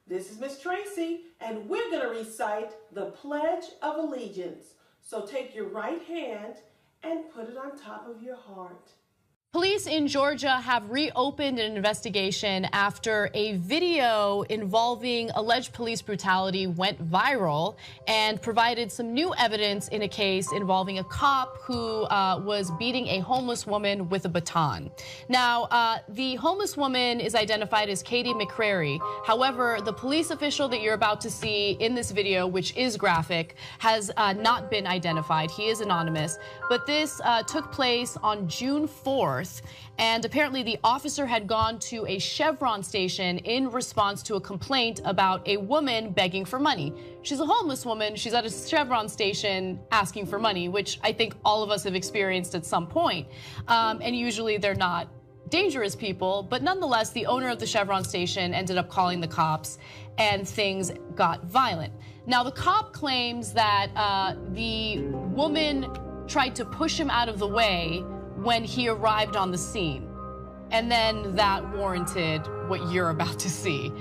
This is Miss Tracy, and we're going to recite the Pledge of Allegiance. So take your right hand and put it on top of your heart. Police in Georgia have reopened an investigation after a video involving alleged police brutality went viral and provided some new evidence in a case involving a cop who was beating a homeless woman with a baton. Now, the homeless woman is identified as Katie McCrary. However, the police official that you're about to see in this video, which is graphic, has not been identified. He is anonymous. But this took place on June 4th. And apparently the officer had gone to a Chevron station in response to a complaint about a woman begging for money. She's a homeless woman. She's at a Chevron station asking for money, which I think all of us have experienced at some point. And usually they're not dangerous people, but nonetheless, the owner of the Chevron station ended up calling the cops and things got violent. Now, the cop claims that the woman tried to push him out of the way when he arrived on the scene. And then that warranted what you're about to see.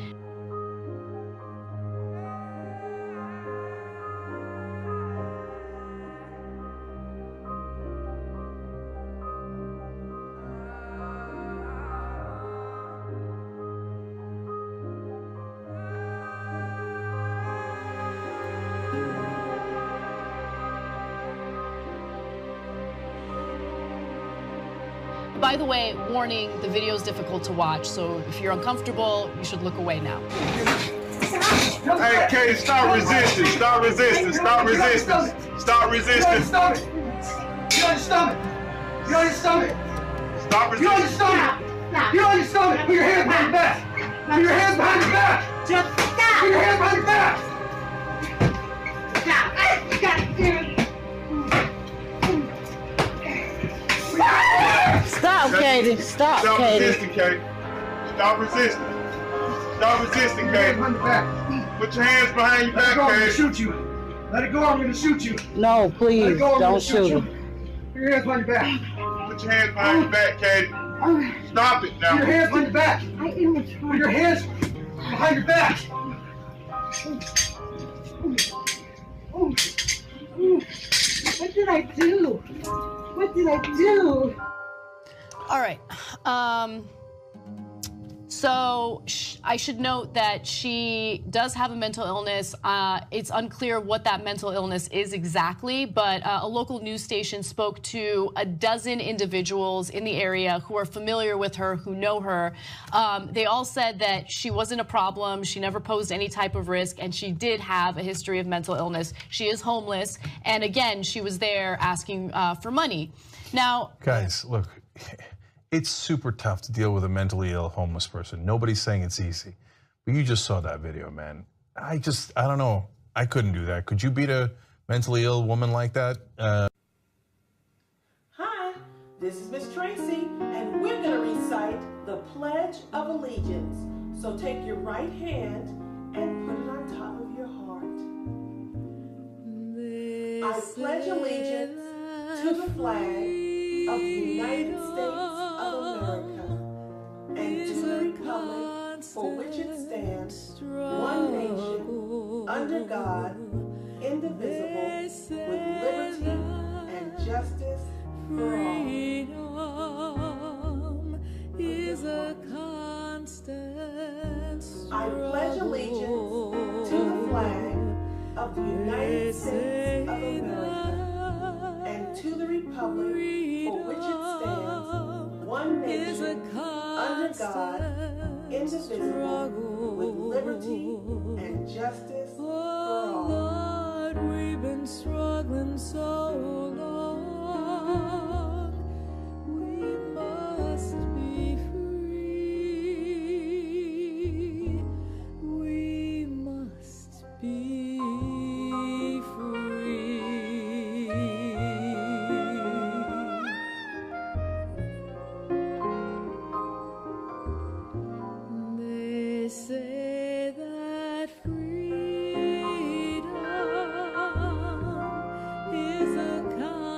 By the way, warning, the video is difficult to watch, so if you're uncomfortable, you should look away now. Hey, Katie, stop resisting, stop resisting, stop resisting, stop resisting. Get on your stomach. Get on your stomach. Stop Get on your resisting. stomach. Get on your stomach. Put your hands behind your back. Put your hands behind your back. Just stop. Put your hands behind your back. Stop. Stop, Katie. Stop, Stop Katie. resisting, Katie. Stop resisting. Stop resisting, Put your hands Katie. behind your back. Put your hands behind your Let it go, I'm back, gonna Katie. shoot you. Let it go, I'm gonna shoot you. No, Let please, it go, I'm gonna don't shoot you. him. Put your hands behind your back. Put your hands behind your back, Katie. Stop it Put your now. hands behind your back. Put your hands behind your back. What did I do? What did I do? All right. So I should note that she does have a mental illness. It's unclear what that mental illness is exactly, but a local news station spoke to a dozen individuals in the area who are familiar with her, who know her. They all said that she wasn't a problem, she never posed any type of risk, and she did have a history of mental illness. She is homeless, and again, she was there asking for money. Now, guys, look. It's super tough to deal with a mentally ill homeless person. Nobody's saying it's easy. But you just saw that video, man. I don't know. I couldn't do that. Could you beat a mentally ill woman like that? Hi, this is Miss Tracy, and we're going to recite the Pledge of Allegiance. So take your right hand and put it on top of your heart. I pledge allegiance to the flag of the United States of America and to the republic for which it stands, one nation, under God, indivisible, with liberty and justice for all. I pledge allegiance to the flag of the United States of America and to the republic for which it stands, one nation, under God, indivisible, with liberty and justice for all. Lord, we've been struggling so long. We must be free. We must be free. They say that freedom is a kind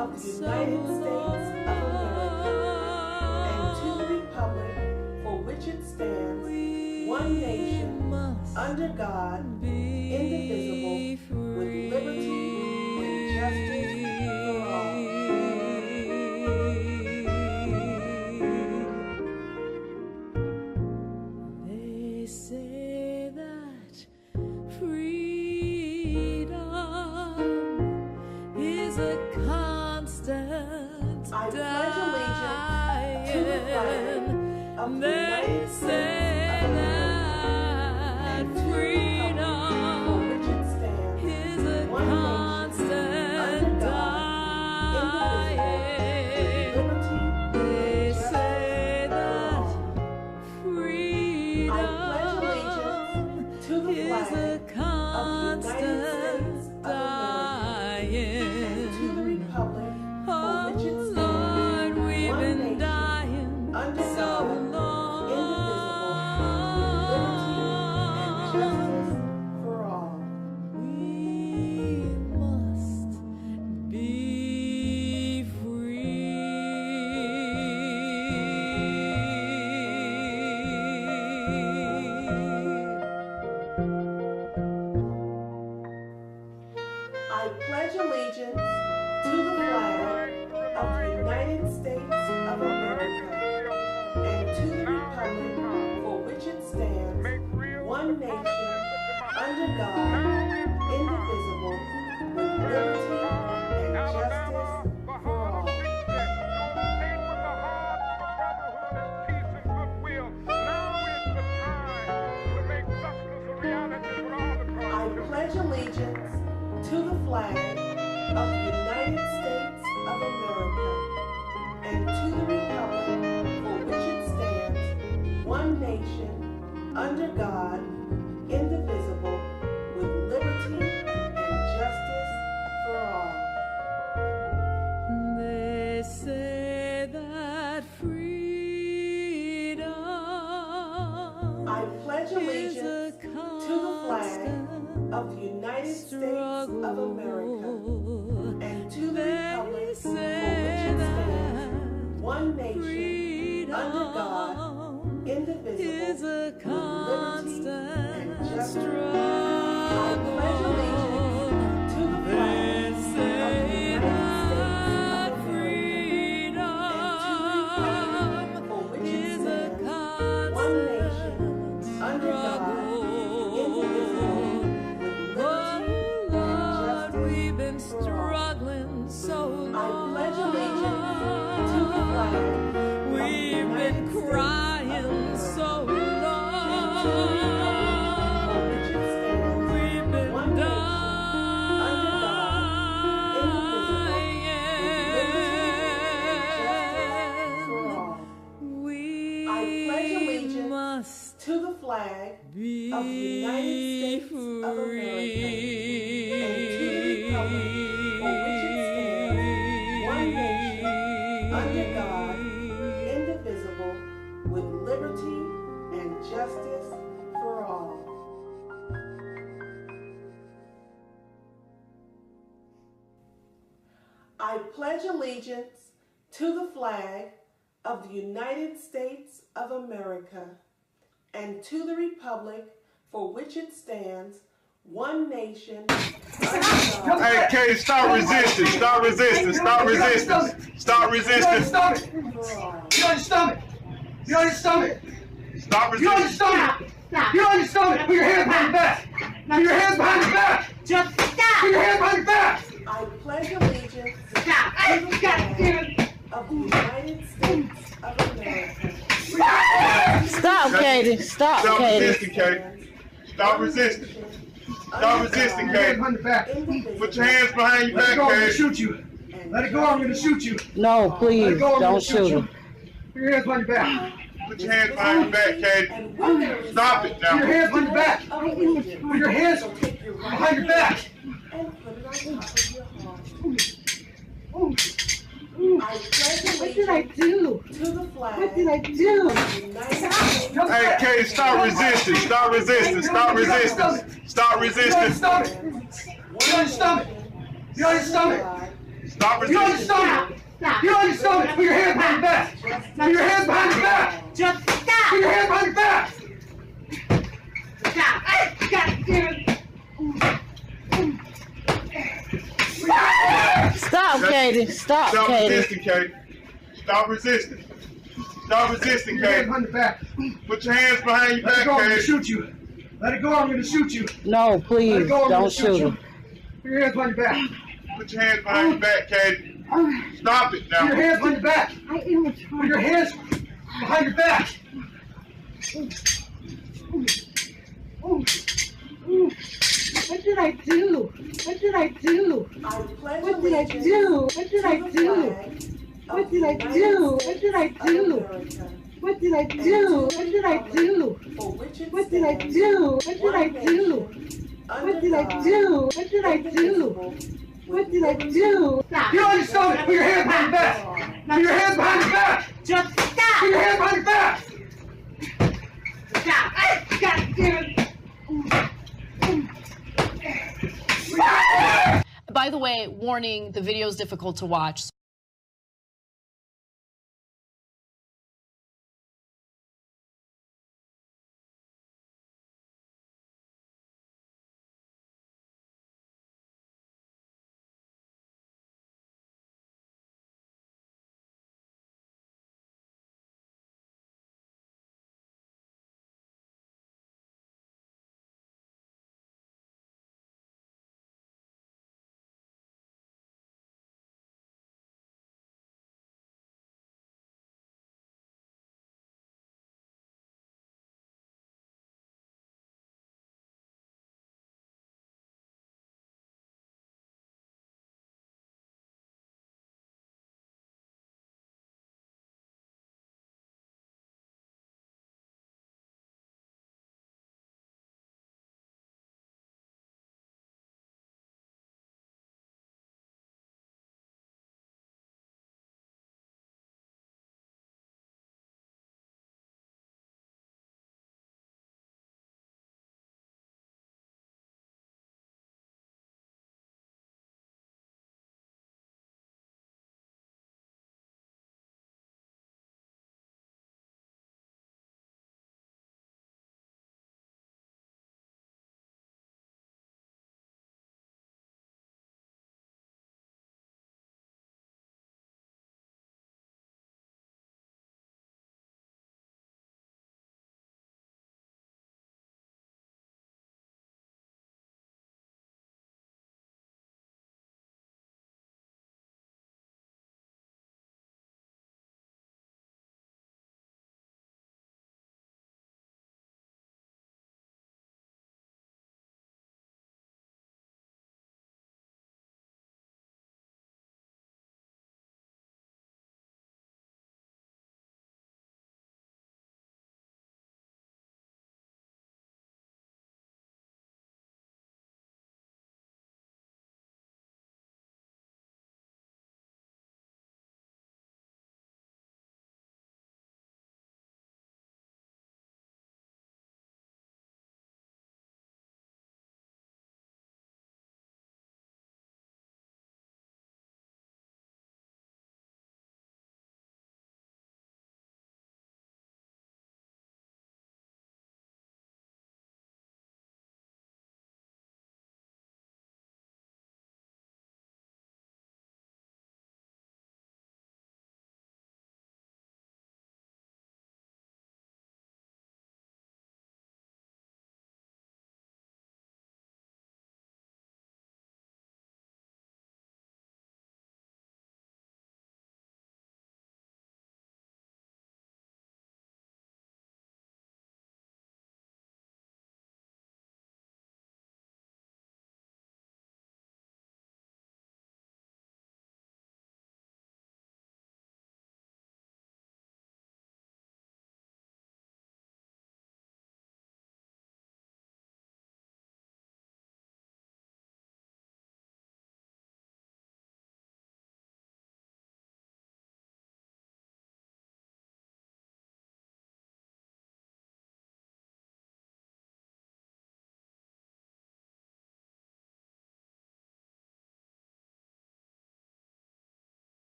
of the United States of America and to the republic for which it stands, one nation, under God, indivisible, with liberty and justice for all. They say that freedom is a constant I pledge allegiance to the flag of the United States of America and to the republic for which it stands, one nation, under God, indivisible, with liberty and justice for all. I pledge allegiance to the flag of the United States of America and to the republic for which it stands, one nation, under God, indivisible, with liberty and justice for all. We must be I pledge allegiance to the flag of the United States of America and to the republic for which it stands, one nation, under God, indivisible, with liberty and justice for all. I pledge allegiance to the flag of the United States of America and to the republic for which it stands, one nation, under God, indivisible, with liberty and justice for all. They say that freedom I pledge allegiance to the flag of the United States of America and to the republic for which it stands, one nation, under God, indivisible, with liberty and justice. I pledge allegiance to the flag of the United States of America and to the republic for which it stands, one nation, under God, indivisible, with liberty and justice we've been for all. struggling so I long. pledge allegiance to the flag of the We've United been States of crying America so and to the republic for long. which it stands, We've been one nation, under God, indivisible, with liberty and justice for all. dying. I pledge We allegiance must to the flag of the United be States of America and to the republic for which it stands, one nation, under God, indivisible, with liberty and justice for all. I pledge allegiance to the flag of the United States of America and to the republic for which it stands, one nation, under God. Hey, Katie, stop resisting. Stop resisting. Stop resisting. Stop resisting. Stop it! For all. Get on your stomach! Get on your stomach! Stop Get on your resisting. stomach! Stop. Get on your stomach! Put your hands behind your back! Put your hands behind your back! Just Put stop. your hands behind your back! I pledge allegiance Stop. to the God damn it. flag of the United States of America. Stop, Katie. Stop, Stop Katie. resisting, Katie. Stop resisting. Stop resisting, Put your hands Katie. behind your back. Put your hands behind your Let it back, go, I'm gonna Katie. shoot you. Let it go, I'm gonna shoot you. No, Let please, it go, I'm gonna don't shoot you. him. Put your hands behind your back. Put your hands behind your back, Katie. Stop it Put your now. hands behind your back. Put your hands behind your back. And put it on top of your heart. Oh, I pledge what did I allegiance do? to the flag What did I do? of the United States Hey, Katie, stop resisting. Stop resisting. Stop resisting. Stop Get on your resisting. stomach. Get on your stomach. Get on your stomach. Stop You on your resisting. stomach. You're on your stomach. Put your hands behind your back. Put your hands behind your back. Just stop. Put your hands behind your back. Stop. God damn it. Stop, Katie. Stop, Stop Katie. resisting, Katie. Stop resisting. Stop resisting, Put your hands Katie. behind your back. Put your hands behind your Let it back, go. I'm gonna Katie. shoot you. Let it go. I'm gonna shoot you. No, Let please, it go. I'm gonna don't shoot you. him. Put your hands behind your back. Put your hands behind your back, Katie. Stop it Put your now. hands behind your back. I am Put trying. your hands behind your back. What did I do? What did I do? I pledge What did I allegiance do? What did I to the do? flag What of did I the do? United What did I States of do? America, What did I and do? to What the did I republic do? for which it What did I stands, do? What did I one do? nation, What under did I God, do? What did I do? indivisible, What did I do? Stop. You're on your stomach. Put your hands behind your back. Put your hands behind your back. Just Put stop. your hands behind your back. Stop. God damn it. By the way, warning, the video is difficult to watch.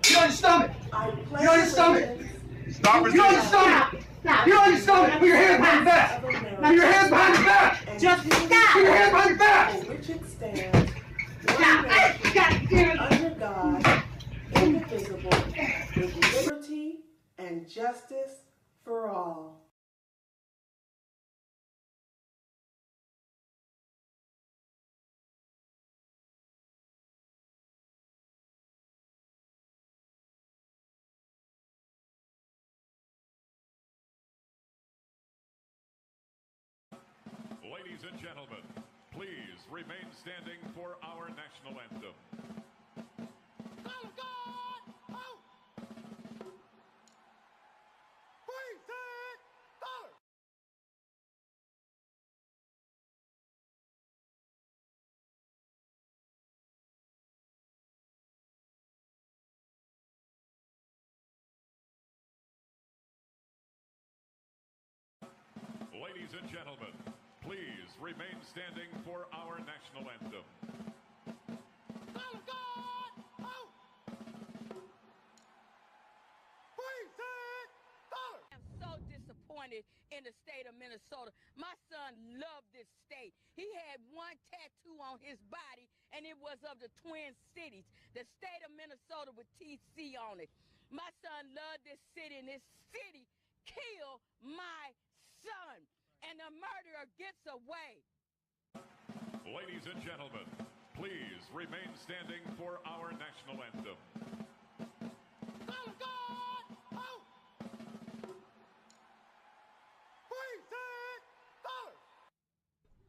Get on your stomach. I Get pledge on your stomach. allegiance Stop Get on your resisting. stomach. Stop. Get on your stomach. Put your hands behind your back. Put your hands behind your back. and Just to the stop. Put your hands behind your back. for which it stands, Stop. one nation, God damn it. under God, indivisible, with liberty and justice for all. Ladies and gentlemen, please remain standing for our national anthem. Ladies and gentlemen, please remain standing for our national anthem. I'm so disappointed in the state of Minnesota. My son loved this state. He had one tattoo on his body, and it was of the Twin Cities, the state of Minnesota with TC on it. My son loved this city, and this city killed my son, and the murderer gets away. Ladies and gentlemen, please remain standing for our national anthem.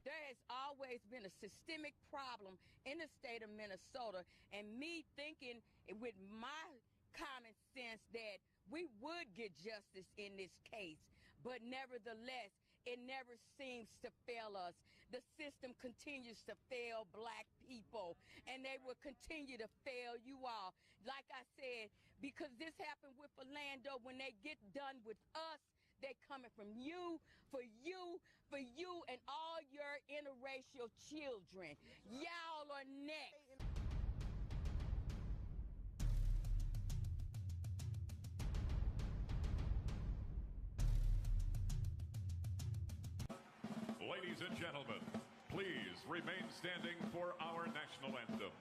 There has always been a systemic problem in the state of Minnesota, and me thinking with my common sense that we would get justice in this case, but nevertheless, it never seems to fail us. The system continues to fail black people, and they will continue to fail you all. Like I said, because this happened with Orlando, when they get done with us, they coming from you, for you, for you, and all your interracial children. Y'all are next. Ladies and gentlemen, please remain standing for our national anthem.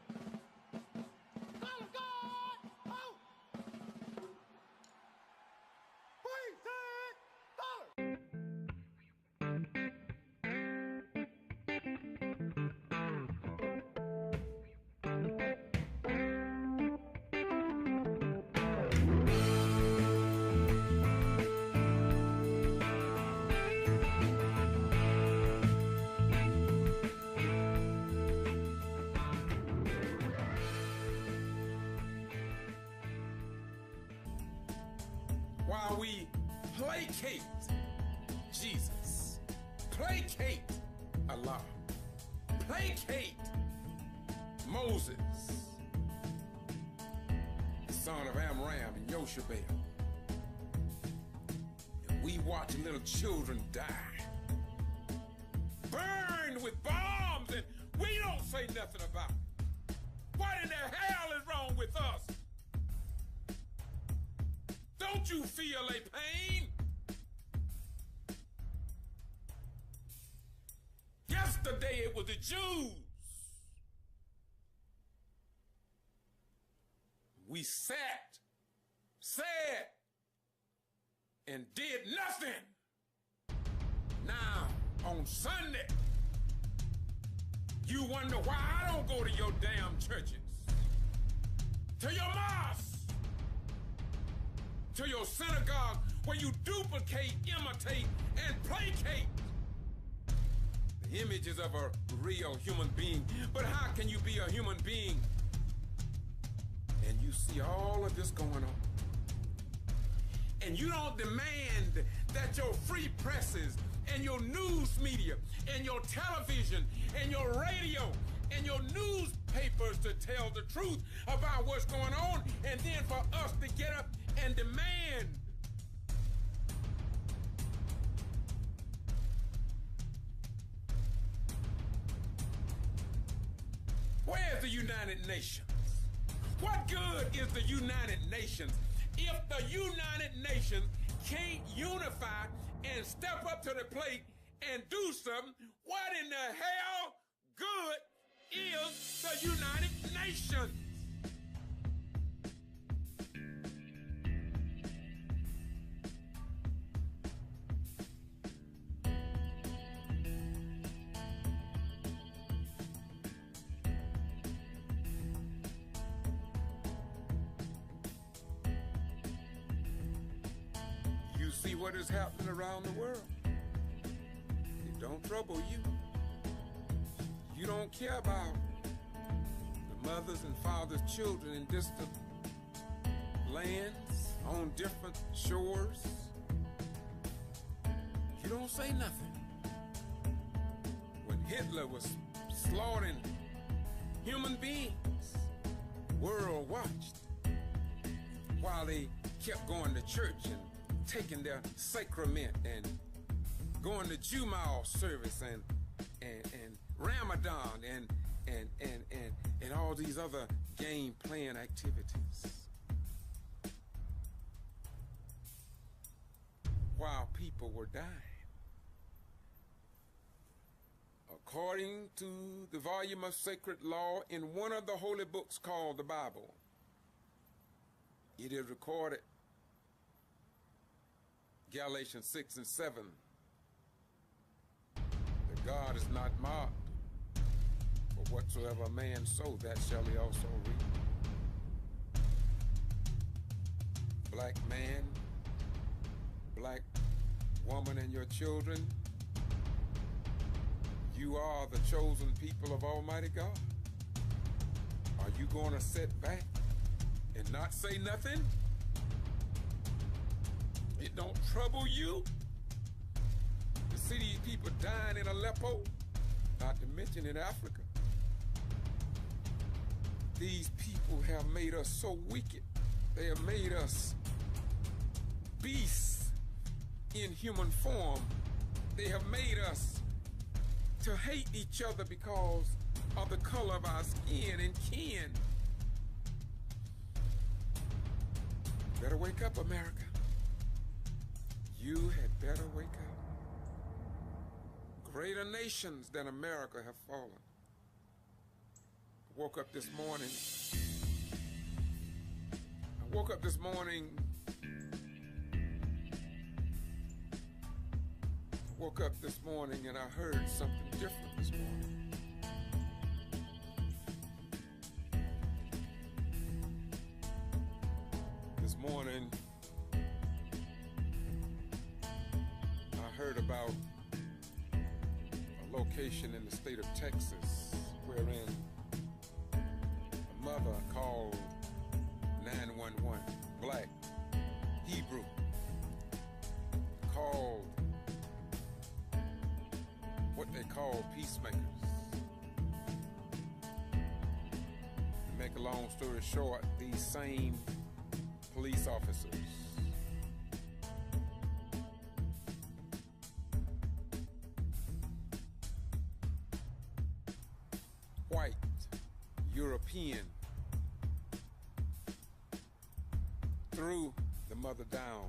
While we placate Jesus, placate Allah, placate Moses, the son of Amram and Yoshabel, and we watch little children die, burned with bombs, and we don't say nothing about it. What in the hell is wrong with us? Don't you feel a pain? Yesterday it was the Jews. We sat, said, and did nothing. Now, on Sunday, you wonder why I don't go to your damn churches, to your mosques, to your synagogue, where you duplicate, imitate, and placate the images of a real human being. But how can you be a human being and you see all of this going on, and you don't demand that your free presses and your news media and your television and your radio and your newspapers to tell the truth about what's going on, and then for us to get up and demand? Where's the United Nations? What good is the United Nations if the United Nations can't unify and step up to the plate and do something? What in the hell good is the United Nations? You see what is happening around the world. It don't trouble you. You don't care about the mothers and fathers, children in distant lands, on different shores. You don't say nothing. When Hitler was slaughtering human beings, the world watched while they kept going to church and taking their sacrament and going to G.B.R service and Ramadan and all these other game playing activities. While people were dying. According to the volume of sacred law in one of the holy books called the Bible, it is recorded, Galatians 6 and 7, that God is not mocked, for whatsoever a man sow, that shall he also reap. Black man, black woman, and your children, you are the chosen people of Almighty God. Are you going to sit back and not say nothing? It don't trouble you to see these people dying in Aleppo, not to mention in Africa. These people have made us so wicked. They have made us beasts in human form. They have made us to hate each other because of the color of our skin and kin. Better wake up, America. You had better wake up. Greater nations than America have fallen. I woke up this morning. And I heard something different this morning. This morning, I heard about a location in the state of Texas wherein a mother called 911, black, Hebrew, called what they call peacemakers. To make a long story short, these same police officers white, European, threw the mother down.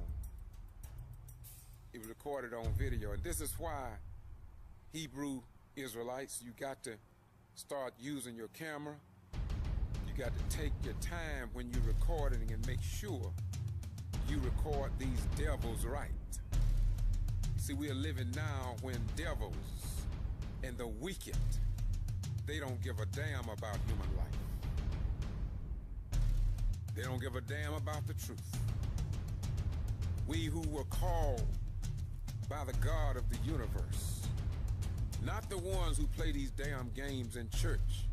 It was recorded on video, and this is why Hebrew Israelites, you got to start using your camera. You got to take your time when you're recording and make sure you record these devils right. See, we are living now when devils and the wicked, they don't give a damn about human life. They don't give a damn about the truth. We who were called by the God of the universe, not the ones who play these damn games in church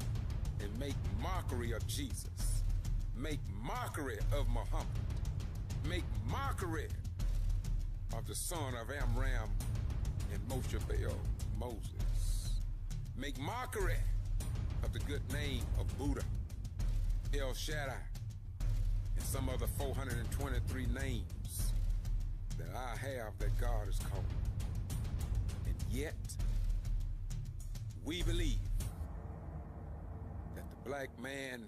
and make mockery of Jesus, make mockery of Muhammad, make mockery of the son of Amram and Moshe Moses, make mockery of the good name of Buddha, El Shaddai, and some other 423 names that I have that God has called. And yet, we believe that the black man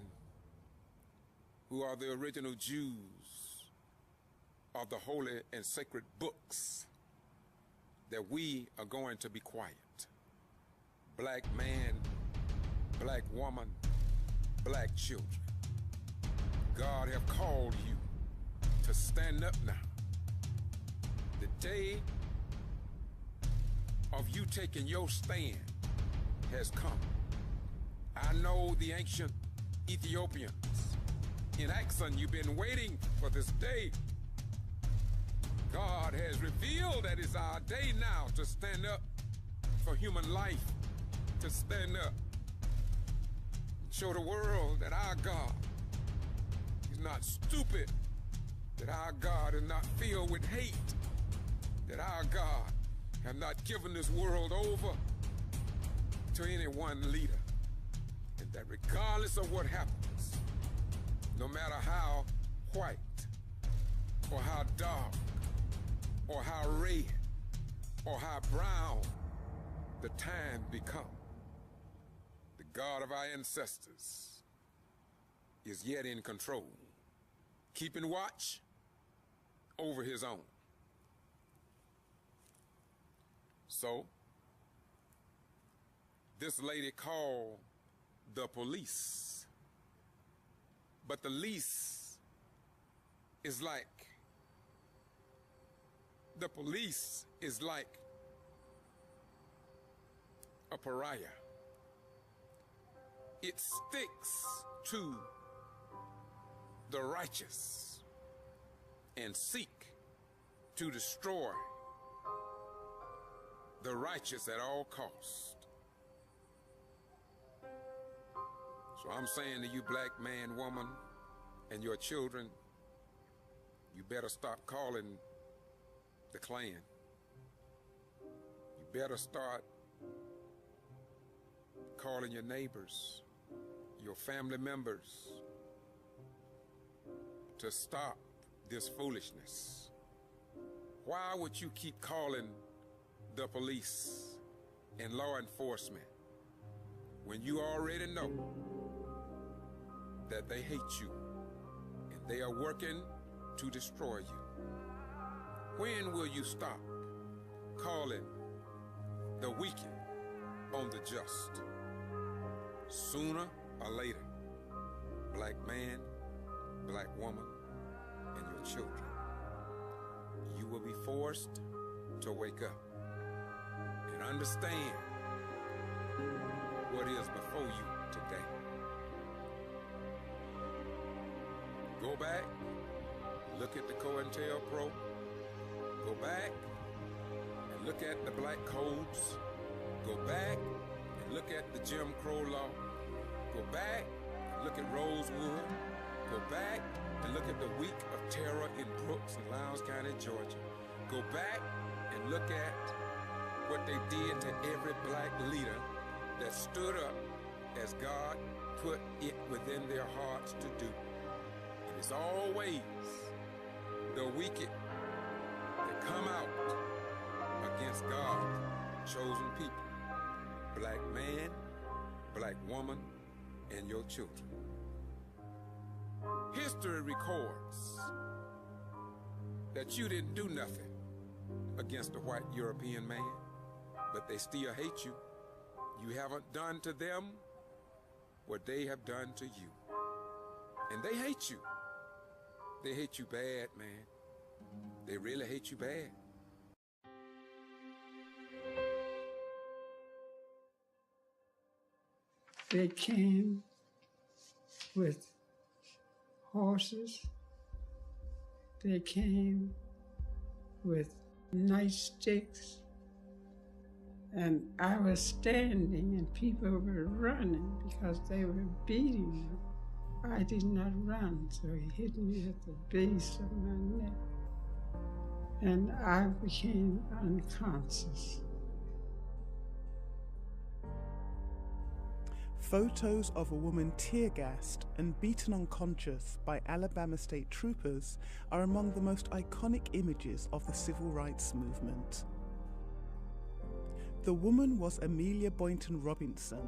who are the original Jews of the holy and sacred books, that we are going to be quiet. Black man, black woman, black children, God have called you to stand up now. The day of you taking your stand has come. I know the ancient Ethiopians in Axon, you've been waiting for this day. God has revealed that it's our day now to stand up for human life, to stand up and show the world that our God is not stupid, that our God is not filled with hate, that our God has not given this world over to any one leader, and that regardless of what happens, no matter how white or how dark or how red or how brown the time become, the God of our ancestors is yet in control, keeping watch over his own. So, this lady called the police, but the lease is like, the police is like a pariah. It sticks to the righteous and seek to destroy the righteous at all cost. So I'm saying to you, black man, woman, and your children, you better stop calling the Klan. You better start calling your neighbors, your family members, to stop this foolishness. Why would you keep calling the police and law enforcement when you already know that they hate you and they are working to destroy you? When will you stop calling the wicked on the just? Sooner or later, black man, black woman, and your children, you will be forced to wake up and understand what is before you today. Go back, look at the COINTELPRO, go back and look at the black codes, go back and look at the Jim Crow law, go back and look at Rosewood, go back and look at the week of terror in Brooks and Lowndes County, Georgia. Go back and look at what they did to every black leader that stood up as God put it within their hearts to do. And it's always the wicked that come out against God's chosen people. Black man, black woman, and your children. History records that you didn't do nothing against a white European man, but they still hate you. You haven't done to them what they have done to you. And they hate you. They hate you bad, man. They really hate you bad. They came with horses. They came with nightsticks. And I was standing and people were running because they were beating me. I did not run, so he hit me at the base of my neck. And I became unconscious. Photos of a woman tear-gassed and beaten unconscious by Alabama state troopers are among the most iconic images of the civil rights movement. The woman was Amelia Boynton Robinson,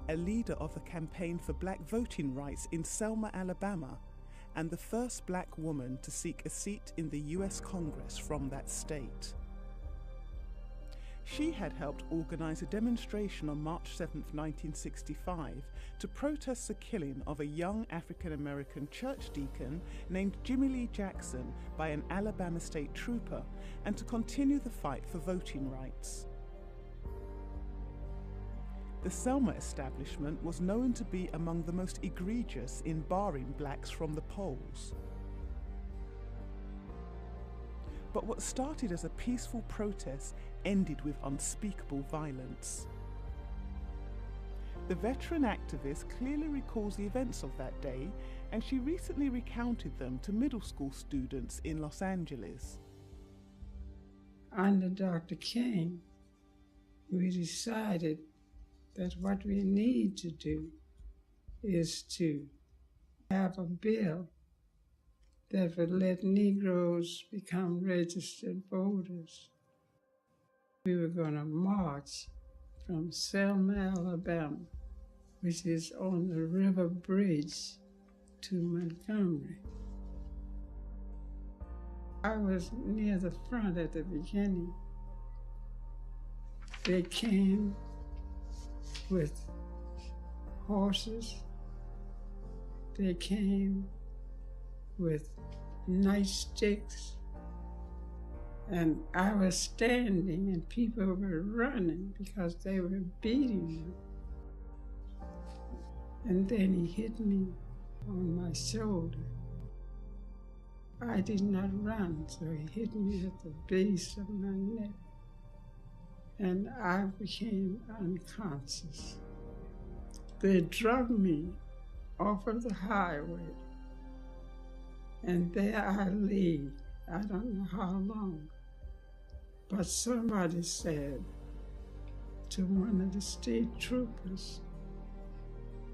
a leader of the campaign for black voting rights in Selma, Alabama, and the first black woman to seek a seat in the US Congress from that state. She had helped organize a demonstration on March 7, 1965, to protest the killing of a young African-American church deacon named Jimmy Lee Jackson by an Alabama state trooper, and to continue the fight for voting rights. The Selma establishment was known to be among the most egregious in barring blacks from the polls. But what started as a peaceful protest ended with unspeakable violence. The veteran activist clearly recalls the events of that day, and she recently recounted them to middle school students in Los Angeles. Under Dr. King, we decided that what we need to do is to have a bill that would let Negroes become registered voters. We were going to march from Selma, Alabama, which is on the river bridge, to Montgomery. I was near the front at the beginning. They came with horses. They came with nightsticks. And I was standing and people were running because they were beating me. And then he hit me on my shoulder. I did not run, so he hit me at the base of my neck. And I became unconscious. They drug me off of the highway. And there I lay, I don't know how long. But somebody said to one of the state troopers,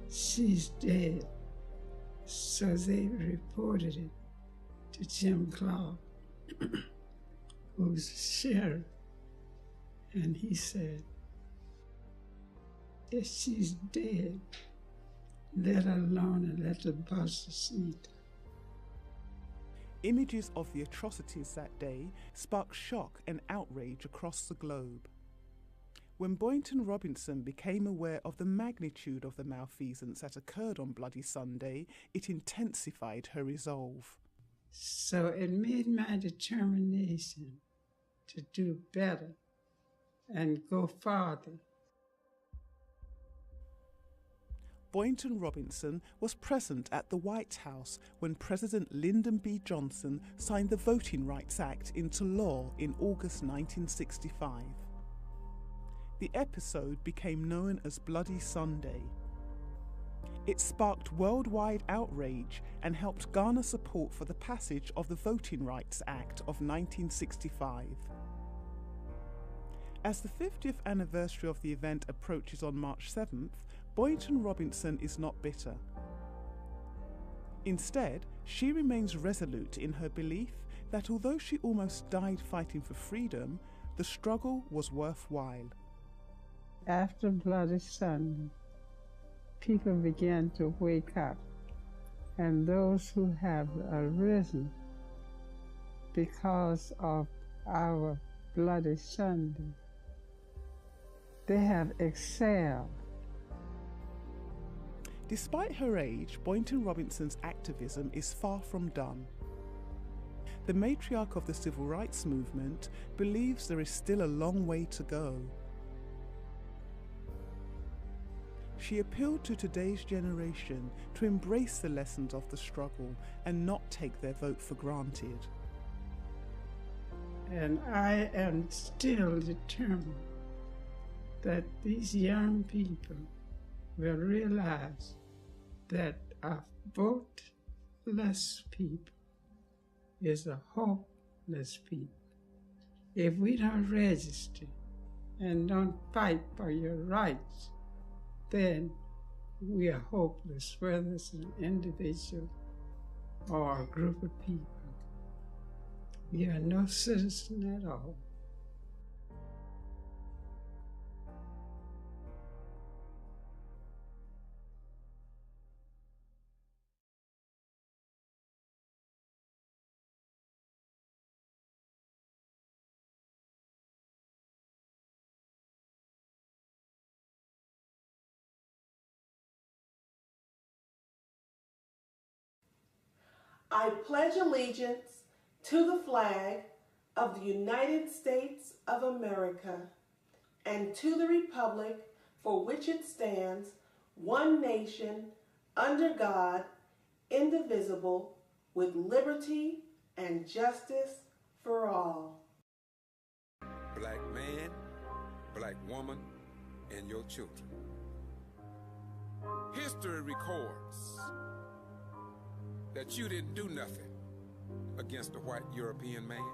"She's dead." So they reported it to Jim Clark, who was the sheriff. And he said, "If she's dead, let her alone and let the buses eat." Images of the atrocities that day sparked shock and outrage across the globe. When Boynton Robinson became aware of the magnitude of the malfeasance that occurred on Bloody Sunday, it intensified her resolve. So it made my determination to do better and go farther. Boynton Robinson was present at the White House when President Lyndon B. Johnson signed the Voting Rights Act into law in August 1965. The episode became known as Bloody Sunday. It sparked worldwide outrage and helped garner support for the passage of the Voting Rights Act of 1965. As the 50th anniversary of the event approaches on March 7th, Boynton Robinson is not bitter. Instead, she remains resolute in her belief that although she almost died fighting for freedom, the struggle was worthwhile. After Bloody Sunday, people began to wake up, and those who have arisen because of our Bloody Sunday, they have excelled. Despite her age, Boynton Robinson's activism is far from done. The matriarch of the civil rights movement believes there is still a long way to go. She appealed to today's generation to embrace the lessons of the struggle and not take their vote for granted. And I am still determined that these young people will realize that a voteless people is a hopeless people. If we don't register and don't fight for your rights, then we are hopeless, whether it's an individual or a group of people. You are no citizen at all. I pledge allegiance to the flag of the United States of America and to the republic for which it stands, one nation, under God, indivisible, with liberty and justice for all. Black man, black woman, and your children. History records that you didn't do nothing against a white European man,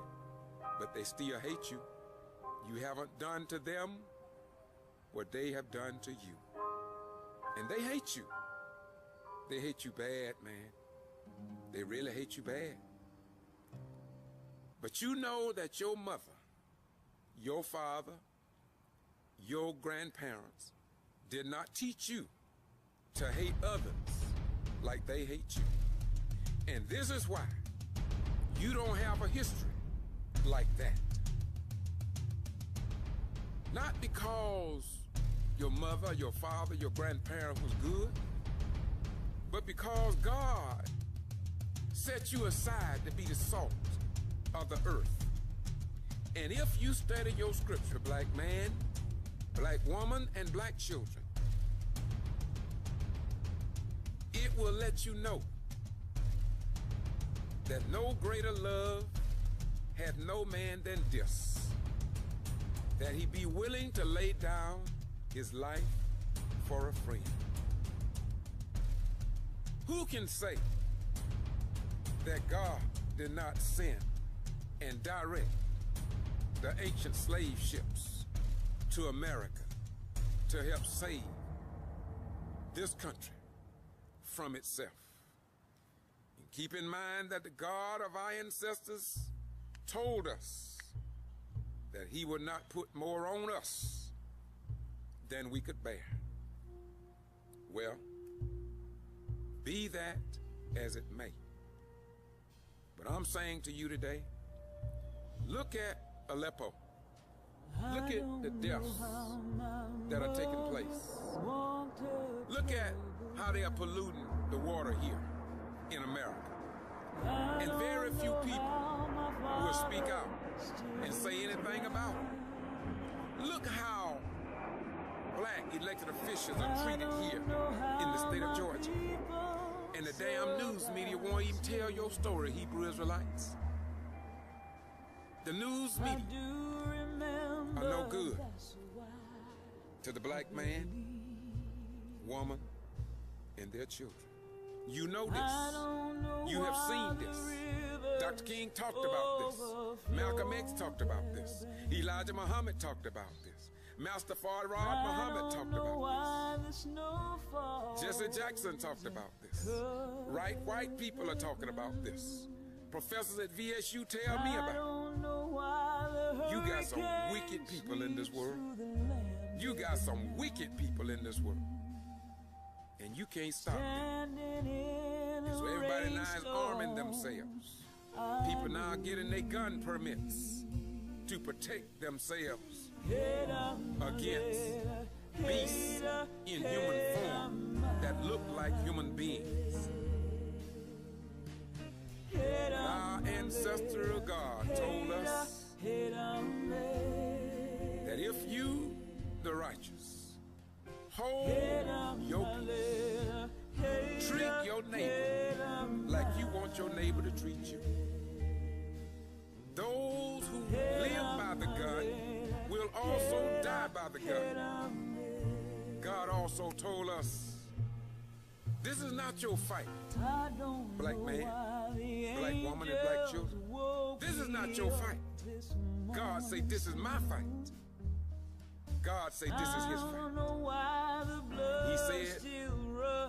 but they still hate you. You haven't done to them what they have done to you. And they hate you. They hate you bad, man. They really hate you bad. But you know that your mother, your father, your grandparents did not teach you to hate others like they hate you. And this is why you don't have a history like that. Not because your mother, your father, your grandparent was good, but because God set you aside to be the salt of the earth. And if you study your scripture, black man, black woman, and black children, it will let you know that no greater love had no man than this, that he be willing to lay down his life for a friend. Who can say that God did not send and direct the ancient slave ships to America to help save this country from itself? And keep in mind that the God of our ancestors told us that he would not put more on us than we could bear. Well, be that as it may. But I'm saying to you today, look at Aleppo. Look at the deaths that are taking place. Look at how they are polluting the water here in America. And very few people will speak out and say anything about it. Look how black elected officials are treated here in the state of Georgia. And the damn news media won't even tell your story, Hebrew Israelites. The news media are no good to the black man, woman, and their children. You know this. You have seen this. Dr. King talked about this. Malcolm X talked about this. Elijah Muhammad talked about this. Master Fard Muhammad talked about this. Jesse Jackson talked about this. Right white people are talking about this. Professors at VSU tell me about it. You got some wicked people in this world. You got some wicked people in this world. And you can't stop them. And so everybody now is arming themselves. People now are getting their gun permits to protect themselves against beasts in human form that look like human beings. Our ancestral God told us that if you, the righteous, hold your peace, treat your neighbor like you want your neighbor to treat you, those who live by the gun will also die by the gun. God also told us, this is not your fight, black man, black woman, and black children. This is not your fight. God say, this is my fight. God say, this is his fight. He said,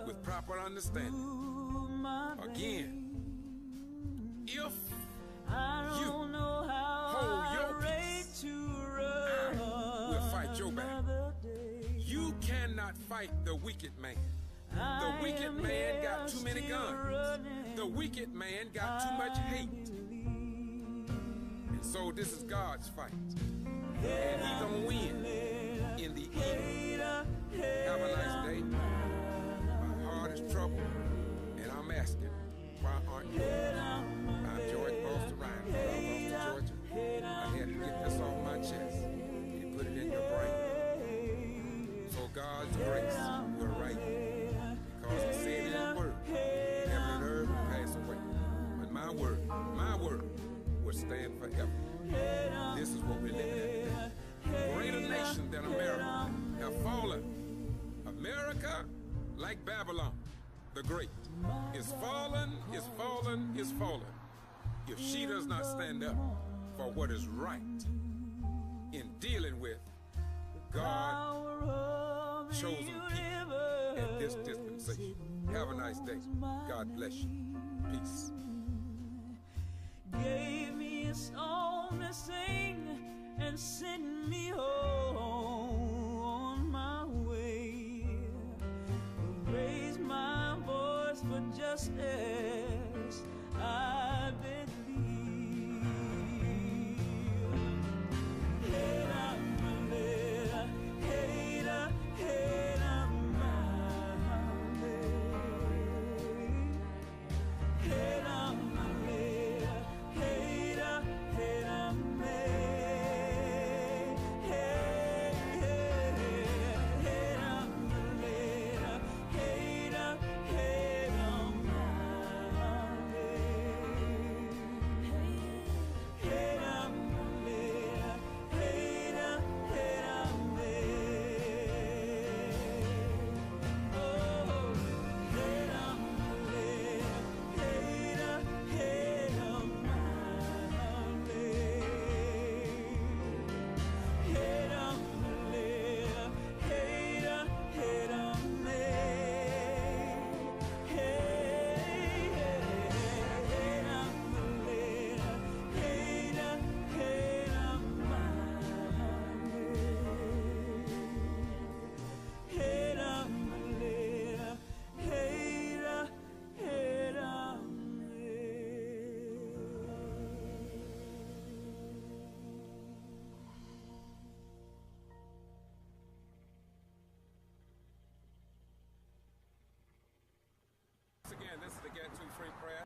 with proper understanding, again, if you hold your peace, I will fight your battle. You cannot fight the wicked man. The wicked man got too many guns. The wicked man got too much hate. And so this is God's fight. And he's gonna win in the end. Have a nice day. My heart is troubled. And I'm asking, why aren't you? God's grace will right you. Because he said in his word, heaven and earth will pass away. But my word will stand forever. This is what we're living in. Greater nations than America have fallen. America, like Babylon the Great, is fallen, is fallen, is fallen. If she does not stand up for what is right in dealing with God chosen people at this dispensation. Have a nice day. God bless you. Peace. Gave me a song to sing and sent me home on my way. Raise my voice for justice, I believe.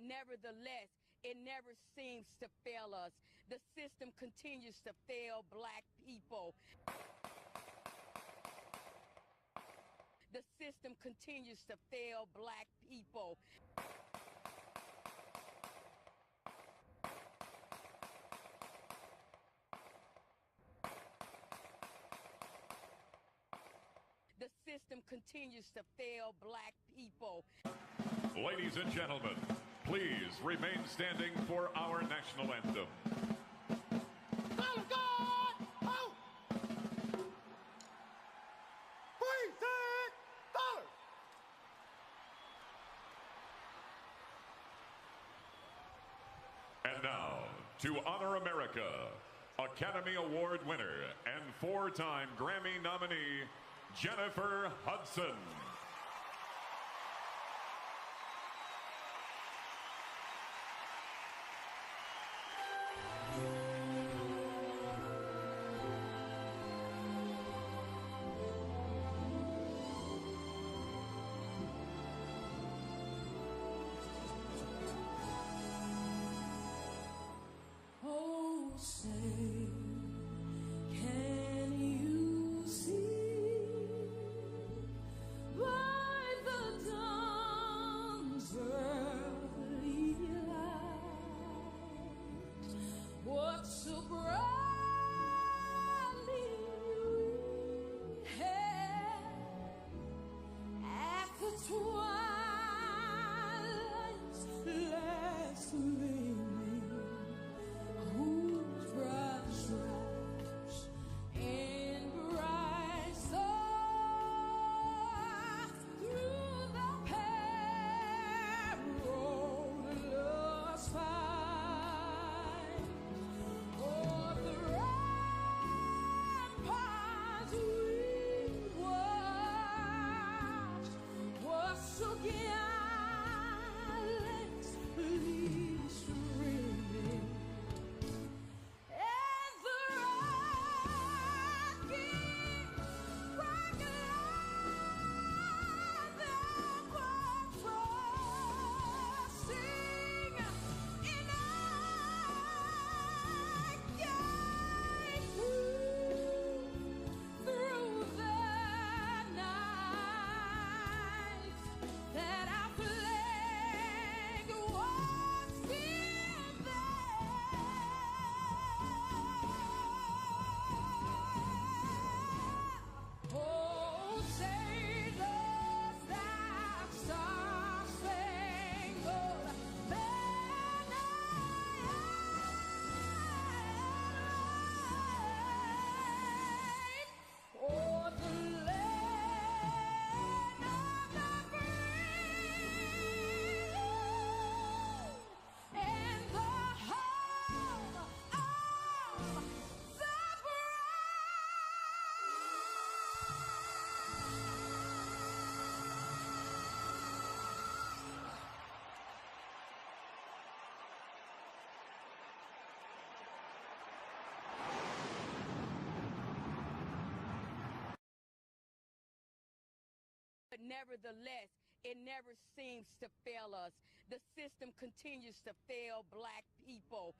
Nevertheless, it never seems to fail us. The system continues to fail black people. The system continues to fail black people. The system continues to fail black people. Ladies and gentlemen, please remain standing for our national anthem. And now, to honor America, Academy Award winner and four-time Grammy nominee, Jennifer Hudson. Oh, say, can you see by the dawn's early light what so brightly we had at the twilight's last gleaming? But nevertheless, it never seems to fail us. The system continues to fail black people.